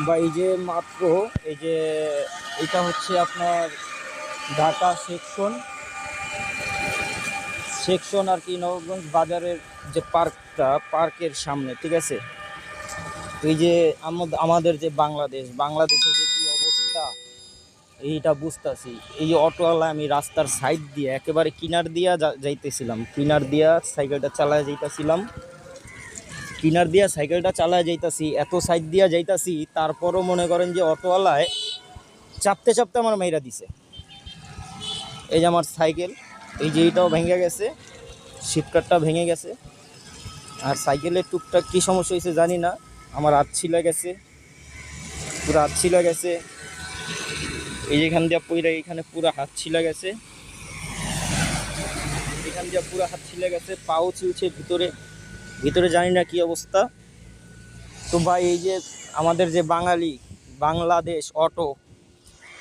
বা এই যে মাত্র এই যে এটা হচ্ছে আপনার ঢাকা সেকশন সেকশন আর কি নবাবগঞ্জ বাজারের যে পার্কের সামনে, ঠিক আছে। এই যে আমাদের যে বাংলাদেশের যে কি অবস্থা এইটা বুঝতেছি। এই যে অটোওয়ালা, আমি রাস্তার সাইড দিয়ে একেবারে কিনার দিয়া যাইতেছিলাম, কিনার দিয়া সাইকেলটা চালায় যাইতেছিলাম, কিনার দিয়া সাইকেলটা চালায় যাইতাছি, এত সাইড দিয়া যাইতাছি, তারপরও মনে করেন যে অটোওয়ালায় চাপতে চাপতে আমার মাইরা দিছে। এই যে আমার সাইকেল, এই যে এইটাও ভেঙে গেছে, সিটকারটা ভেঙে গেছে। আর সাইকেলের টুকটাক কী সমস্যা হয়েছে জানি না, আমার হাত ছিলা গেছে, পুরো হাত ছিলা গেছে। এই যে এখান দিয়ে পইরা এখানে পুরো হাত ছিলা গেছে, এখান দিয়ে পুরো হাত ছিলা গেছে, পাও ছিলছে ভিতরে ভিতরে জানি না কি অবস্থা। তো ভাই এই যে আমাদের যে বাংলাদেশ অটো,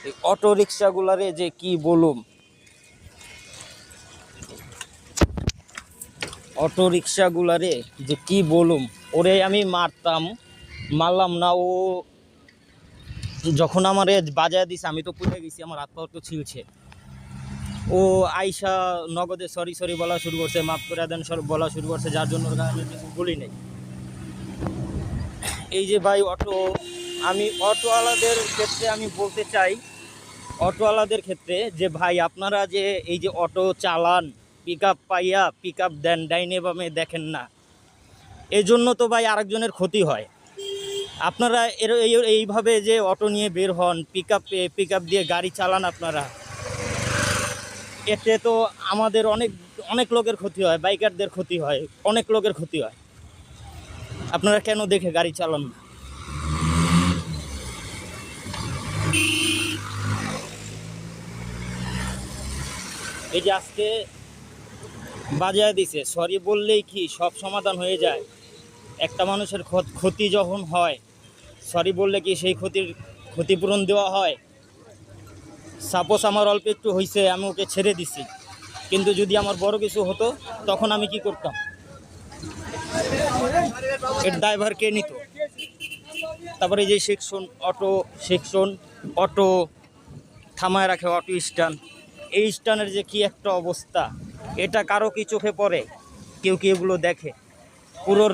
এই অটো রিক্সাগুলারে যে কি বলুম, অটো রিক্সাগুলারে যে কি বলুম, ওরে আমি মারলাম না। ও যখন আমারে বাজায় দিছে আমি তো পুড়ে গেছি, আমার হাত পা তো ছিলছে। ও আইসা নগদে সরি সরি বলা শুরু করছে, মাফ করে দেন সব বলা শুরু করছে, যার জন্য আমি কিছু বলি নাই। এই যে ভাই আমি অটোওয়ালাদের ক্ষেত্রে আমি বলতে চাই, অটোওয়ালাদের ক্ষেত্রে যে ভাই আপনারা যে এই যে অটো চালান, পিক আপ পাইয়া পিক আপ দেন, ডাইনে বামে দেখেন না, এই জন্য তো ভাই আরেকজনের ক্ষতি হয়। আপনারা এইভাবে যে অটো নিয়ে বের হন, পিক আপ দিয়ে গাড়ি চালান আপনারা, এতে তো আমাদের অনেক অনেক লোকের ক্ষতি হয়, বাইকারদের ক্ষতি হয়, অনেক লোকের ক্ষতি হয়। আপনারা কেন দেখে গাড়ি চালান না? এই যে আজকে বাজায় দিছে, সরি বললেই কি সব সমাধান হয়ে যায়? একটা মানুষের ক্ষতি যখন হয়, সরি বললে কি সেই ক্ষতিপূরণ দেওয়া হয়? সাপোজ আমার অল্প একটু হয়েছে, আমি ওকে ছেড়ে দিছি, কিন্তু যদি আমার বড় কিছু হতো তখন আমি কি করতাম? এর ড্রাইভার কে নিত? তারপরে যে সেকশন অটো থামায় রাখে, অটো স্ট্যান্ড, এই স্ট্যান্ডের যে কি একটা অবস্থা, এটা কারো কি চোখে পড়ে? কেউ কি এগুলো দেখে? পুরো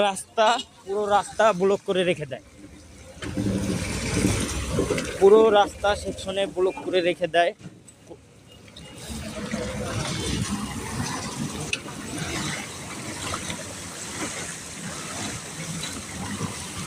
রাস্তা ব্লক করে রেখে দেয়, পুরো রাস্তা সেকশনে ব্লক করে রেখে দেয়।